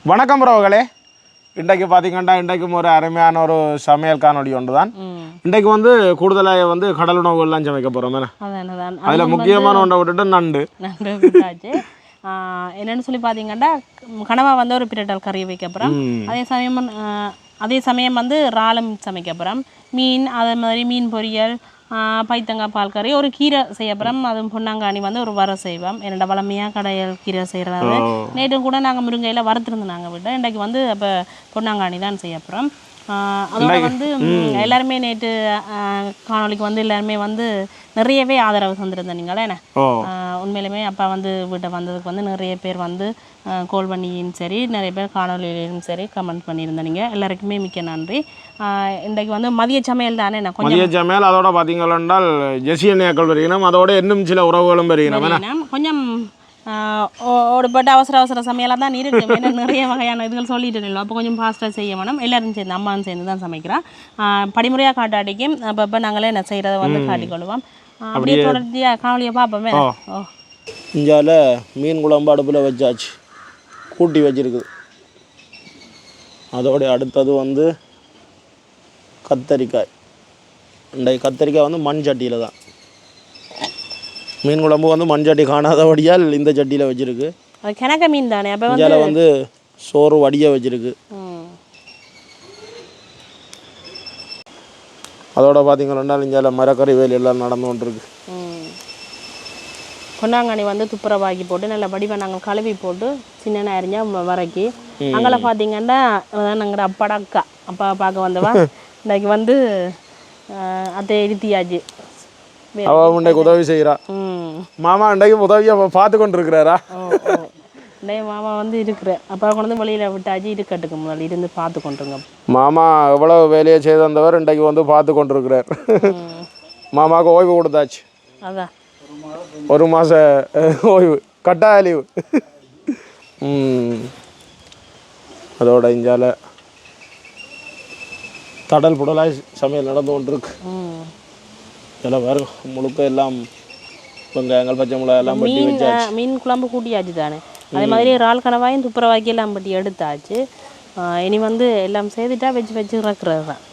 வணக்கம் ரோகளே. இன்றைக்கு பார்த்தீங்கன்னா இன்றைக்கும் ஒரு அருமையான ஒரு சமையல் காணொலி ஒன்று தான். இன்றைக்கு வந்து கூடுதலாக கடல் உணவுகள்லாம் சமைக்க போகிறோம். அதில் முக்கியமான ஒன்றை விட்டுட்டு நண்டு விட்டாச்சு. என்னென்னு சொல்லி பார்த்தீங்கன்னா கனவா வந்து ஒரு பிரட்டல் கறி வைக்க போகிறோம். அதே சமயம் வந்து இறாலும் சமைக்க போகிறோம். மீன் அதே மாதிரி மீன் பொரியல், பைத்தங்காய் பால் கறி, ஒரு கீரை செய்ய போகிறோம். அதுவும் பொன்னாங்கானி வந்து ஒரு வர செய்வோம். என்னோட வளமையாக கடையல் கீரை செய்கிறது. நேற்று கூட நாங்கள் முருங்கையில் வறுத்துருந்து நாங்கள் விட்டோம். இன்றைக்கு வந்து அப்போ பொன்னாங்கானி தான் செய்ய போகிறோம். அதோட வந்து எல்லாருமே நேற்று காணொலிக்கு வந்து எல்லாருமே வந்து நிறையவே ஆதரவு தந்திருந்தேன். நீங்களே என்ன உண்மையிலுமே அப்பா வந்து வீட்டை வந்ததுக்கு வந்து நிறைய பேர் வந்து கோல் பண்ணியும் சரி, நிறைய பேர் காணொலியிலும் சரி கமெண்ட் பண்ணியிருந்தேன். நீங்கள் எல்லாருக்குமே மிக்க நன்றி. இன்றைக்கு வந்து மதிய சமையல் தானே, என்ன கொஞ்சம் மதிய சமையல். அதோட பார்த்தீங்கன்னா ஜெசியனியாக்கள் வருகிறோம். அதோட இன்னும் சில உறவுகளும் வருகிறோம். கொஞ்சம் ஓடுபட்டு அவசர சமையலாக தான் இருக்குது. ஏன்னா நிறைய வகையான இதுகள் சொல்லிட்டு இல்லை. அப்போ கொஞ்சம் ஃபாஸ்ட்டாக செய்ய வேணும். எல்லோரும் சேர்ந்து அம்மாவும் சேர்ந்து தான் சமைக்கிறோம். படிமுறையாக காட்டாடிக்கும் அப்பப்போ நாங்களே என்ன செய்கிறத வந்து காட்டிக்கொள்வோம். அப்படியே தொடர்ச்சியாக காவலியை பார்ப்போமே. இஞ்சால மீன் குழம்பு அடுப்பில் வச்சாச்சு, கூட்டி வச்சிருக்குது. அதோட அடுத்தது வந்து கத்தரிக்காய். இன்றைக்கு கத்தரிக்காய் வந்து மண் சட்டியில் தான். மீன் குழம்பு வந்து மண் சட்டி காணாதபடியால் இந்த சட்டியில் வச்சுருக்கு. கிணக்க மீன் தானே. அப்போ இஞ்சால வந்து சோறு வடிய வச்சிருக்கு. அதோட பார்த்தீங்கன்னா இஞ்சால மரக்கறி வேலை எல்லாம் நடந்து கொண்டிருக்கு. பொன்னாங்கண்ணி வந்து துப்புரவாக்கி போட்டு நல்ல வடிவை நாங்கள் கழுவி போட்டு சின்ன அரிஞ்சா வரைக்கி அங்கெல்லாம் பார்த்தீங்கன்னா நாங்கள் அப்பாடா அக்கா அப்பா பார்க்க வந்தவா இன்றைக்கு வந்து அதை எழுத்தியாச்சு. அவள் இன்றைக்கு உதவி செய்கிறா. மாமா இன்றைக்கு உதவியை பார்த்து கொண்டு இருக்கிறாரா? இன்றைக்கு மாமா வந்து இருக்கிற அப்பா கொண்டு வந்து வெளியில் விட்டாச்சு. இருக்கட்டுக்கு முதல்ல இருந்து பார்த்து கொண்டுருங்க. மாமா எவ்வளோ வேலையை செய்து வந்தவர் இன்றைக்கு வந்து பார்த்து கொண்டிருக்கிறார். மாமாவுக்கு ஓய்வு கொடுத்தாச்சு. அதான் ஒரு மாத ஓய்வு, கட்டாய லீவு. அதோட இஞ்சால தடல் புடலாய் சமையல் நடந்து கொண்டிருக்கு. இதெல்லாம் வேறு முழுக்க எல்லாம் வெங்காயங்கள் பச்சை மிளகாய் எல்லாம் பட்டி வச்சாச்சு. மீன் குழம்பு கூட்டியாச்சு தானே. அதே மாதிரி இறால் கனவாயும் துப்புரவாக்கி எல்லாம் பட்டி எடுத்தாச்சு. இனி வந்து எல்லாம் செய்துட்டா வச்சு இறக்குறது தான்.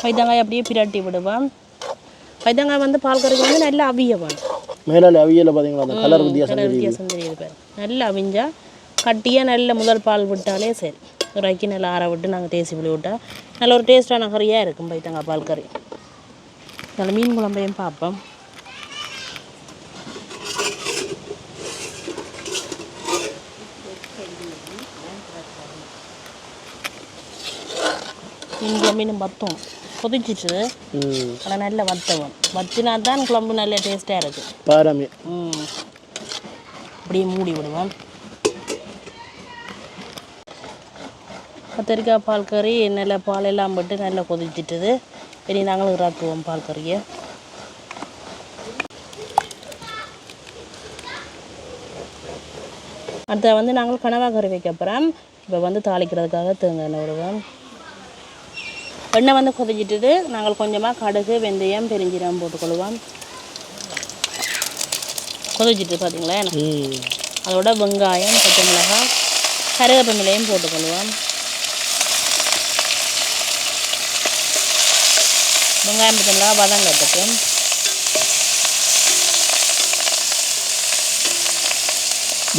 பைத்தங்காய் அப்படியே பிரட்டி விடுவேன். பைத்தங்காய் வந்து பால் கறிக்கு வந்து நல்லா அவியவேன். மேலே அவியல பார்த்தீங்களா, அந்த கலர் வித்தியாசம் தெரியுது. நல்லா அவிஞ்சா கட்டியாக நல்ல முதல் பால் விட்டாலே சரி. ஒரு அக்கி நல்லா ஆற விட்டு நாங்கள் தேசி புளி விட்டால் நல்ல ஒரு டேஸ்ட்டான கறியாக இருக்கும் பைத்தங்காய் பால் கறி. நல்ல மீன் குழம்பையும் பார்ப்போம். மீன் குழம்பு வத்தம் கொதிச்சிட்டு ஆனால் நல்ல வத்தவும் வத்தினா தான் குழம்பு நல்ல டேஸ்ட்டாக இருக்குது. பாராமே அப்படியே மூடி விடுவோம். கத்திரிக்காய் பால் கறி நல்ல பாலெல்லாம் போட்டு நல்லா கொதிச்சிட்டுது. இனி நாங்களும் இறக்குவோம் பால் கறியை. அடுத்த வந்து நாங்கள் கனவா கறி வைக்க போகிறோம். இப்போ வந்து தாளிக்கிறதுக்காக தேங்காய் எண்ணெய் விடுவோம். எண்ணெய் வந்து கொதிச்சிட்டு நாங்கள் கொஞ்சமாக கடுகு, வெந்தயம், பெருஞ்சீரகம் போட்டுக்கொள்வோம். கொதிச்சிட்டு பார்த்தீங்களா, அதோட வெங்காயம், பச்சை மிளகாய், கருவேப்பிலையும் போட்டுக்கொள்வோம். வெங்காயம் பச்சை மிளகாய் வதங்கட்டுக்கு.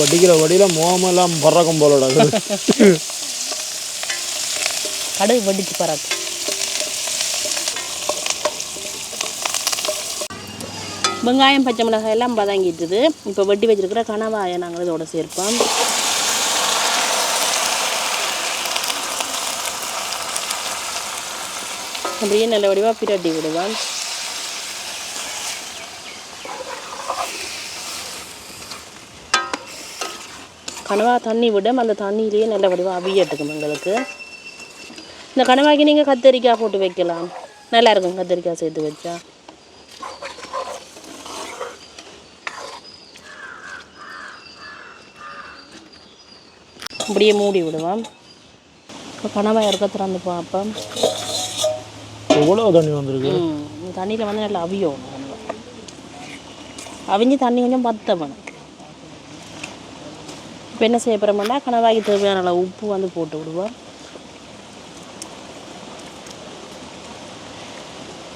வடிக்கிற வடியில் மோமெல்லாம் பறக்கும் போலோட கடுகு வடித்து பறக்கும். வெங்காயம் பச்சை மிளகாய் எல்லாம் வதங்கிட்டுது. இப்போ வெட்டி வச்சிருக்கிற கனவாயை நாங்கள் இதோட சேர்ப்போம். அப்படியே நல்ல வடிவாக பிரட்டி விடுவேன். கனவா தண்ணி விட அந்த தண்ணியிலேயே நல்ல வடிவாக அவியட்டுக்கும் எங்களுக்கு. இந்த கனவாக்கி நீங்கள் கத்தரிக்காய் போட்டு வைக்கலாம், நல்லா இருக்கும் கத்தரிக்காய் சேர்த்து வச்சா. அப்படியே மூடி விடுவோம். இப்போ கனவாய் இருக்க திறந்து பார்ப்போம். எவ்வளோ தண்ணி வந்திருக்கு. தண்ணியில் வந்து நல்லா அவியும். அவிஞ்சு தண்ணி கொஞ்சம் பத்தவணும். இப்போ என்ன செய்ய போகிறோம்னா கனவாய்க்கு தேவையான அளவு உப்பு வந்து போட்டு விடுவோம்.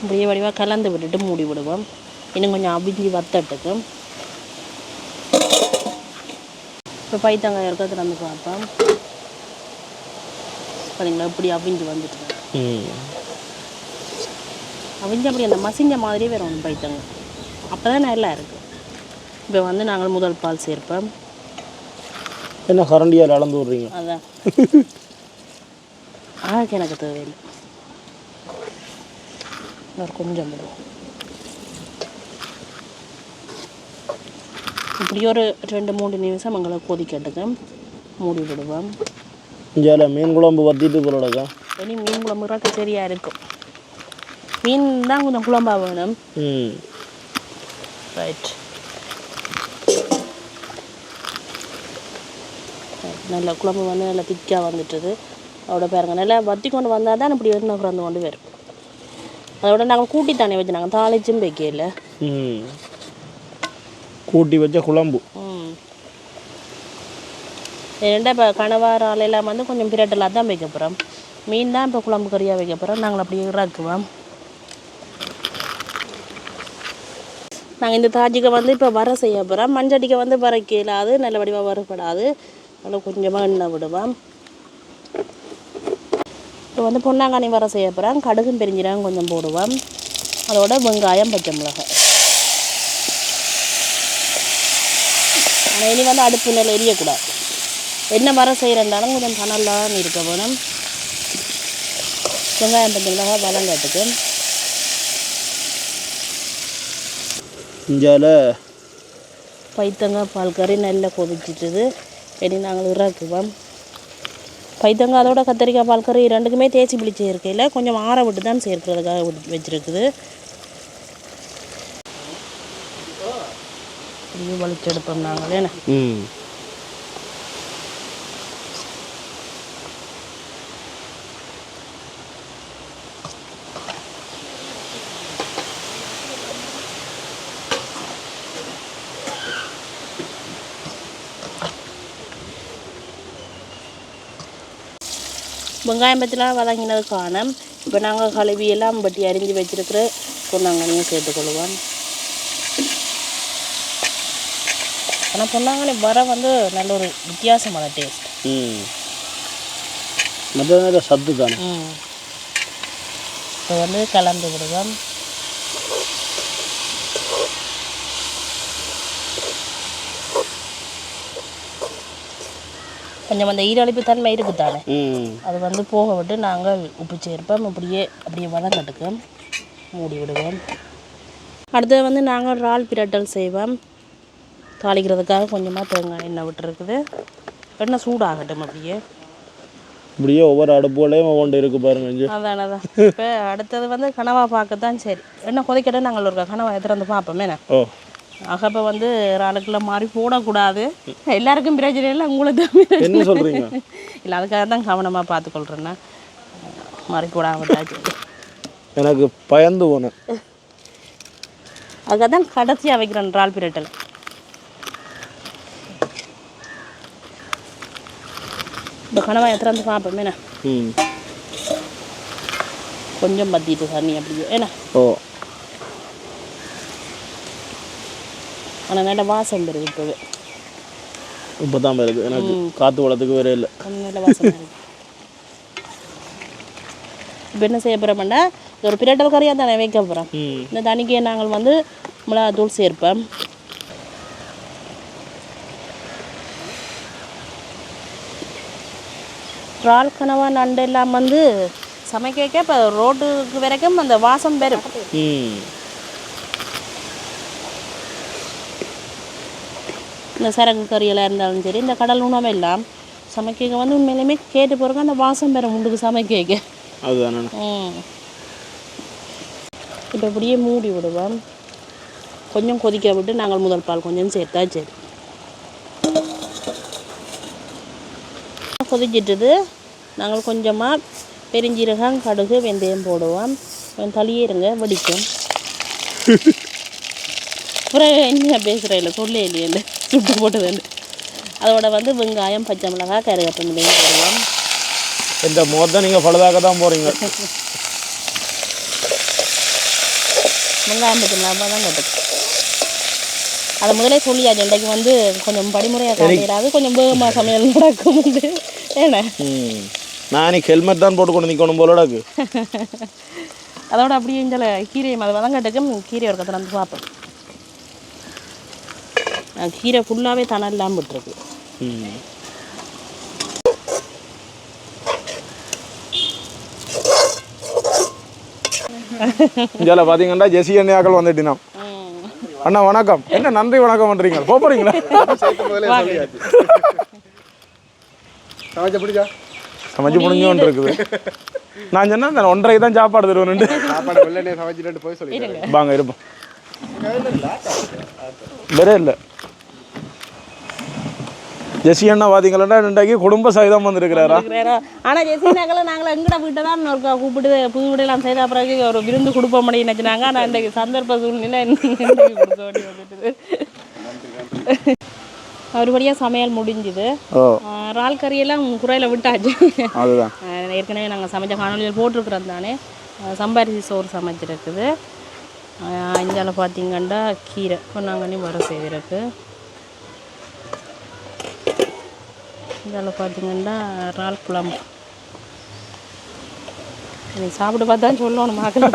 இப்படியே வடிவாக கலந்து விட்டுட்டு மூடி விடுவோம். இன்னும் கொஞ்சம் அவிஞ்சி வத்தட்டுக்கும். இப்போ பைத்தங்காய் இருக்க திறந்து பார்ப்போம். பார்த்தீங்களா இப்படி அவிஞ்சு வந்துட்டு அவிஞ்சு அப்படி அந்த மசிஞ்ச மாதிரியே வேணும் பைத்தங்காய். அப்போ தான் நல்லா இருக்குது. இப்போ வந்து நாங்கள் முதல் பால் சேர்ப்போம். என்ன கரண்டியால் அளந்து விட்றீங்க? அதான் ஆளுக்கு எனக்கு தேவையில்லை. இன்னொரு கொஞ்சம் விடுவோம். இப்படி ஒரு 2-3 நிமிஷம் எங்களை கொதிக்கட்டுங்க, மூடி விடுவோம். இங்கே மீன் குழம்பு வத்திட்டு போலடக்கா. இனி மீன் குழம்புறாக்க சரியாக இருக்கும். மீன் தான் கொஞ்சம் குழம்பா வேணும். ரைட். நல்ல குழம்பு வந்து நல்லா திக்காக வந்துட்டுது. அதோட பாருங்க நல்லா வத்தி கொண்டு வந்தால் தான் இப்படி எண்ணெய் பிறந்து கொண்டு வரும். அதோட நாங்கள் கூட்டி தானே வச்சு நாங்கள் தாளிச்சும் வைக்கல. கூட்டி வச்ச குழம்பு. ஏன்டா இப்போ கணவாரால் எல்லாம் வந்து கொஞ்சம் பிரட்டலாக தான் வைக்க போகிறோம். மீன் தான் இப்போ குழம்பு கறியாக வைக்க போகிறோம். நாங்கள் அப்படியே இறக்குவோம். நாங்கள் இந்த தாஜிக்கை வந்து இப்போ வர செய்ய போகிறோம். மஞ்சட்டிக்கை வந்து வரைக்கலாது, நல்ல வடிவாக வறுபடாது. அதில் கொஞ்சமாக எண்ணெய் விடுவோம். இப்போ வந்து பொன்னாங்கானி வர செய்ய போகிறோம். கடுகும் பெருஞ்சீரகம் கொஞ்சம் போடுவோம். அதோட வெங்காயம் பச்சை மிளகாய். ஆனால் இனி வந்து அடுப்பு நெல் எரியக்கூடாது. என்ன வர செய்கிறந்தாலும் கொஞ்சம் தணலாக இருக்க வேணும். வெங்காயம் பச்சை மிளகாய் வதங்கட்டுக்கு. இஞ்சால பைத்தங்காய் பால் கறி நல்லா கொதிச்சிட்டுது. இனி நாங்கள் இறக்குவோம். பைத்தங்காய் அதோட கத்திரிக்காய் பால் கறி ரெண்டுக்குமே தேய்ச்சி பிடிச்சி இருக்கையில் கொஞ்சம் ஆற விட்டு தான் சேர்க்கிறதுக்காக வச்சுருக்குது. இப்படியே வலிச்செடுப்போம் நாங்கள். ஏன்னா வெங்காயம் பற்றிலாம் வதங்கினது காணும். இப்போ நாங்கள் கழுவி எல்லாம் பட்டி அரிஞ்சு வச்சுருக்கிற பொன்னாங்கண்ணியும் சேர்த்துக்கொள்ளுவோம். ஆனால் பொன்னாங்கண்ணி வர வந்து நல்ல ஒரு வித்தியாசமான டேஸ்ட். நல்ல சத்து தானே. இப்போ வந்து கலந்து விடுவோம். கொஞ்சம் அந்த ஈரழிப்பு தன்மை இருக்குதானே, அது வந்து போக விட்டு நாங்கள் உப்பு சேர்ப்போம். அப்படியே வதங்கட்டுக்கு மூடி விடுவோம். அடுத்தது வந்து நாங்கள் இறால் பிரட்டல் செய்வோம். தாளிக்கிறதுக்காக கொஞ்சமாக தேங்காய் எண்ணெய் விட்டுருக்குது. எண்ணெய் சூடாகட்டும். அப்படியே ஒவ்வொரு அடுப்புகளையும் ஒவ்வொன்று இருக்குது பாருங்க. அதான் இப்போ அடுத்தது வந்து கனவா பார்க்கத்தான். சரி, எண்ணெய் கொதிக்கட்டும். நாங்கள் ஒரு கனவா எடுத்துகிட்டு பார்ப்போமே. ஆகப்போ வந்து இறாலுக்குள்ள மாதிரி போடக்கூடாது. எல்லாருக்கும் பிரச்சனை இல்லை, உங்களுக்கு என்ன சொல்கிறீங்க? இல்லை, அதுக்காக தான் கவனமாக பார்த்துக்கொள்கிறேன்னா மாதிரி போடாமட்டாச்சு. எனக்கு பயந்து போனேன். அதுக்காக தான் கடைசியாக வைக்கிறேன் இறால் பிரட்டல். இப்போ கனவா எடுத்துகிட்டு பார்ப்போமே. கொஞ்சம் பற்றிட்டு தண்ணி அப்படியே ஏன்னா. ஆனால் நல்ல வாசம் வருது. இப்போ தான் வருது. எனக்கு காற்று வளத்துக்கு வேற இல்லை. நல்ல வாசம் வருது. இப்போ என்ன செய்ய போகிறோம்னா ஒரு பிரட்டல் கறியாக தானே வைக்க போகிறோம். இந்த தண்ணிக்கே நாங்கள் வந்து மிளகாத்தூள் சேர்ப்போம். இறால் கனவா நண்டு எல்லாம் வந்து சமைக்க இப்போ ரோட்டுக்கு வரைக்கும் அந்த வாசம் வரும். இந்த சரக்கு கறியெல்லாம் இருந்தாலும் சரி, இந்த கடல் உணவு எல்லாம் சமைக்க வந்து உண்மையிலுமே கேட்டு போகிறக்கு அந்த வாசம் பெற முண்டுக்கு சமைக்க. அதுதானே. இப்போ இப்படியே மூடி விடுவோம். கொஞ்சம் கொதிக்க விட்டு நாங்கள் முதல் பால் கொஞ்சம் சேர்த்தா சரி. கொதிச்சிட்டது. நாங்கள் கொஞ்சமாக பெருஞ்சீரகம், கடுகு, வெந்தயம் போடுவோம். கொஞ்சம் தளியே இருங்க, வடிக்கும். அப்புறம் என்ன பேசுகிறேன் இல்லை, சொல்ல இல்லையே, சுட்டு போட்டது. அதோட வந்து வெங்காயம், பச்சை மிளகாய், கருவேப்பிலையும் போடுவோம். இந்த மொத்தம் நீங்கள் பழுதாக தான் போகிறீங்க. வெங்காயம், பச்சை மிளகாய் தான் கட்டுது. அதை முதலே சொல்லியாச்சு. இன்றைக்கு வந்து கொஞ்சம் படிமுறையாக காட்டிடாது, கொஞ்சம் வேகமாக சமையல் நடக்கும். ஏன்னா நான் ஹெல்மெட் தான் போட்டு கொண்டு நிற்கணும் போலடாக்கு. அதோட அப்படியே இந்த கீரையை அது வதங்கட்டுக்கும் கீரை ஒரு கத்தில் வந்து பார்ப்போம். கீரை ஃபுல்லாகவே தனம் இல்லாமல் விட்டுருக்கு. இதில் பார்த்தீங்கன்னா ஜெசி அண்ணியாக்கள் வந்துட்டினா. அண்ணா வணக்கம். என்ன நன்றி வணக்கம் பண்ணுறீங்க? போகிறீங்களா? சமைச்சு முடிஞ்சோன்னு இருக்குது. நான் சொன்னா 1:30 தான் சாப்பாடு தருவேன். வாங்க இருப்போம். வேற இல்லை. ஜெசி அண்ணா பார்த்தீங்களா இன்றைக்கு குடும்ப சகிதம் வந்துருக்கிறாரா? ஆனால் ஜெசி நாங்கள் எங்கட வீட்டை தான் இருக்கா கூப்பிட்டு புது வீடெல்லாம் செய்த பிறகு ஒரு விருந்து கொடுப்ப முடியும் நினச்சினாங்க. ஆனால் இன்றைக்கு சந்தர்ப்ப சூழ்நிலை கொடுக்க வேண்டி வந்துட்டுது. ஒருபடியாக சமையல் முடிஞ்சுது. இறால் கறியெல்லாம் குறையில் விட்டாச்சு. அதுதான் ஏற்கனவே நாங்கள் சமைச்ச காணொலியில் போட்டிருக்கிறோம் தானே. சம்பாரிசி சோறு சமைச்சிருக்குது. இந்தியாவில் பார்த்தீங்கன்னா கீரை பொன்னாங்கண்ணி வர செய்திருக்கு. இதில் பார்த்தீங்கன்னா இறால் குழம்பு. நீ சாப்பிட்டு பார்த்தா சொல்லணும். மக்கள்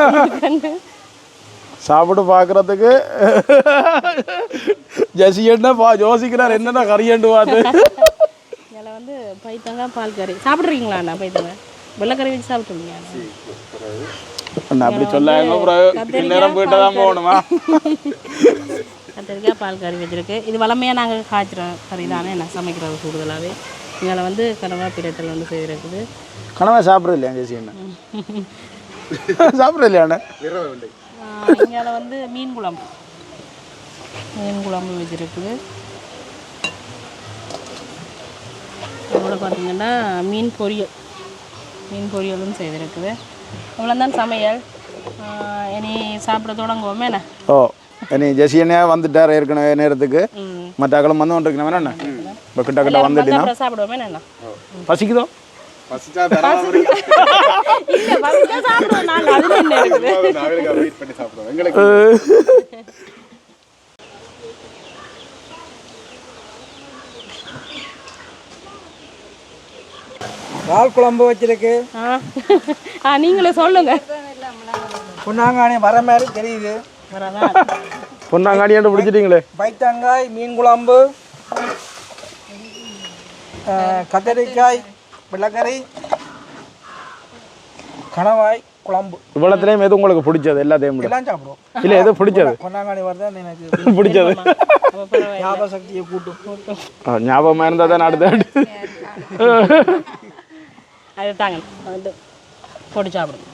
சாப்பிட்டு பார்க்குறதுக்கு ஜெசி என்ன யோசிக்கிறார், என்னென்ன கறியண்டு பார்த்து. இதில் வந்து பைத்தங்காய் பால் கறி சாப்பிட்றீங்களா? அண்ணா பைத்தங்காய் வெள்ளைக்கறி வச்சு சாப்பிட்டுருங்க. அப்படி சொல்லாங்க நேரம் போயிட்டு தான் போகணுமா? கத்திரிக்காய் பால் கறி வச்சுருக்கு. இது வளமையாக நாங்கள் காய்ச்சிற கறி தானே என்ன சமைக்கிறது கூடுதலாகவே. இதில் வந்து கனவா பிரட்டல் வந்து செய்திருக்குது. கனவா சாப்பிட்றது இல்லையா ஜெசி என்ன? சாப்பிட்றது இல்லையாண்ணே? இங்கே வந்து மீன் குழம்பு வச்சுருக்குது. அதோட பார்த்தீங்கன்னா மீன் பொரியலும் செய்திருக்குது. இவ்வளோ தான் சமையல். இனி சாப்பிட தொடங்குவோமே என்ன? ஓ இனி ஜெசி அண்ணியா வந்துட்டார் ஏற்கனவே நேரத்துக்கு. மற்ற அகலம் வந்து கொண்டிருக்கணும் வேணா என்ன? இப்போ கிட்ட வந்துட்டீங்கன்னா சாப்பிடுவோமே என்ன? பசிக்குதோ? இறால் குழம்பு வச்சிருக்கு. நீங்களே சொல்லுங்க. பொன்னாங்கானி வர மாதிரி தெரியுது. பொன்னாங்கானி பிடிச்சிட்டீங்களே. பைத்தங்காய் மீன் குழம்பு, கத்திரிக்காய் வெள்ளைக்கறி, கணவாய் குழம்பு. இவ்வளோத்துலேயும் எது உங்களுக்கு பிடிச்சது? எல்லாத்தையும் எல்லாம் சாப்பிடுவோம். இல்லை எது பிடிச்சது? பொன்னாங்கானி வரதான் எனக்கு பிடிச்சது. ஞாபக சக்தியை கூட்டும். ஞாபகமாக இருந்தால் தான் அடுத்த அது தாங்க போட்டு சாப்பிடுங்க.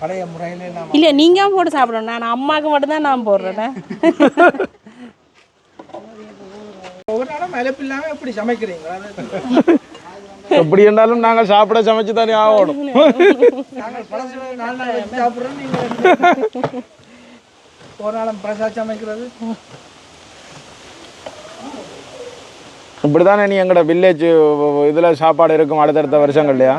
பழைய முறையிலே இல்லை நீங்கள் போட்டு சாப்பிடணும். நான் அம்மாவுக்கு மட்டும்தான் நான் போடுறேன். ஒவ்வொரு நாளும் மலைப்பு இல்லாமல் எப்படி சமைக்கிறீங்க? எப்படி இருந்தாலும் நாங்கள் சாப்பிட சமைச்சு தானே ஆகணும். நாங்கள் பழசு 4 நாள் வச்சு சாப்பிட்றோம். நீங்கள் ஒரு நாளும் பழசா சமைக்கிறது. இப்படி தானே நீ எங்களோட வில்லேஜ் இதில் சாப்பாடு இருக்கும் அடுத்தடுத்த வருஷங்கள்லையா?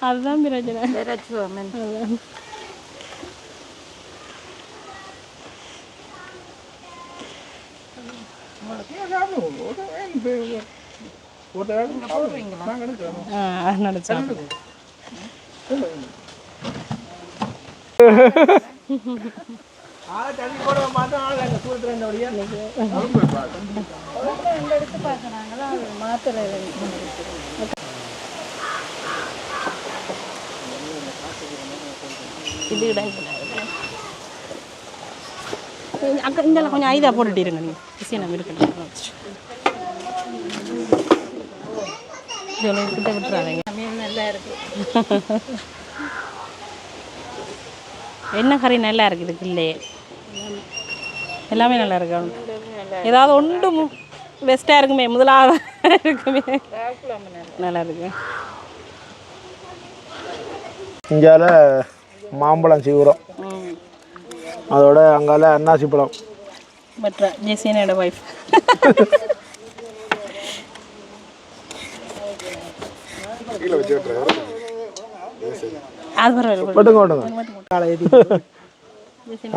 அதுதான் பிரச்சனை. தண்ணி போட மாட்டோம் ஆள் அங்கே தூரத்தில் இருந்தபடியா எடுத்து பார்க்குறாங்களா அது மாத்திரை இது அக்கா இங்கெல்லாம் கொஞ்சம் ஐதா போட்டுட்டு இருங்க நீங்கள் கிட்ட விட்டுறாங்க நல்லா இருக்கு என்ன கறி நல்லா இருக்குது இல்லையே எல்லாமே நல்லா இருக்கு ஏதாவது ஒன்று பெஸ்ட்டாக இருக்குமே முதலாவது இருக்குமே நல்லா இருக்கு இங்கால மாம்பழம் சீவுறோம் அதோட அங்கால அன்னாசி பழம் பட் ஜெசினோட வைஃப் அது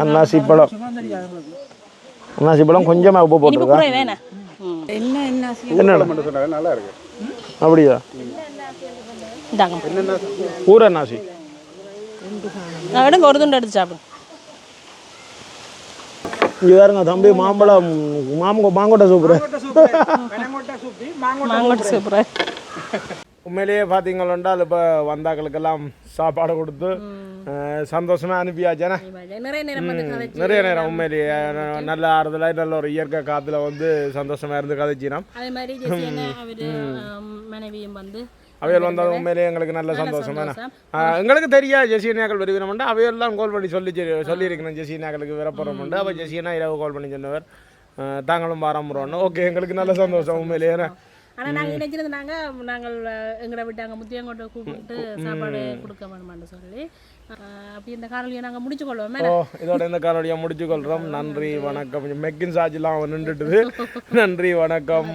அன்னாசி பழம் அன்னாசி பழம் கொஞ்சமாக உப்பு போட்டுருக்கேன் வேணாம் என்ன நல்லா இருக்கு அப்படியா ஊர் அன்னாசி எடுங்க ஒரு துண்டு எடுத்து சாப்பிடுங்க இங்கே பாருங்க தம்பி மாம்பழம் மாங்கொட்டை சூப்பர் மாங்கொட்டை சூப்பர் உண்மையிலேயே பார்த்தீங்களா இப்போ வந்தாக்களுக்கெல்லாம் சாப்பாடு கொடுத்து சந்தோஷமா அனுப்பியாச்சேண்ணே நிறைய நேரம் உண்மையிலேயே நல்ல ஆறுதலாக நல்ல ஒரு இயற்கை காற்றுல வந்து சந்தோஷமா இருந்து கதைச்சினோம் அதே மாதிரி மனைவியும் வந்து அவையல் வந்தது உண்மையிலேயே எங்களுக்கு நல்ல சந்தோஷம் எங்களுக்கு தெரியா ஜெசினாக்கள் வருவினோம்னா அவையெல்லாம் கால் பண்ணி சொல்லியிருக்கணும் ஜெசினாக்களுக்கு வரப்போகிறோம்ண்டு அப்போ ஜெசினா இரவு கால் பண்ணி சொன்னவர் தாங்களும் பாராமுறோன்னு ஓகே எங்களுக்கு நல்ல சந்தோஷம் உண்மையிலேயே ஆனால் நாங்கள் நினைச்சிருந்து நாங்கள் எங்களை விட்டு அங்கே முத்தியங்கோட்டை கூப்பிட்டு சாப்பாடு கொடுக்க வேணுமான்னு சொல்லி அப்படி இந்த காணொலியை நாங்கள் முடிச்சு கொள்வோம் இதோட இந்த காணொலியை முடிச்சு கொள்கிறோம் நன்றி வணக்கம் மெக்கின் சார்ஜெலாம் நின்றுட்டுது நன்றி வணக்கம்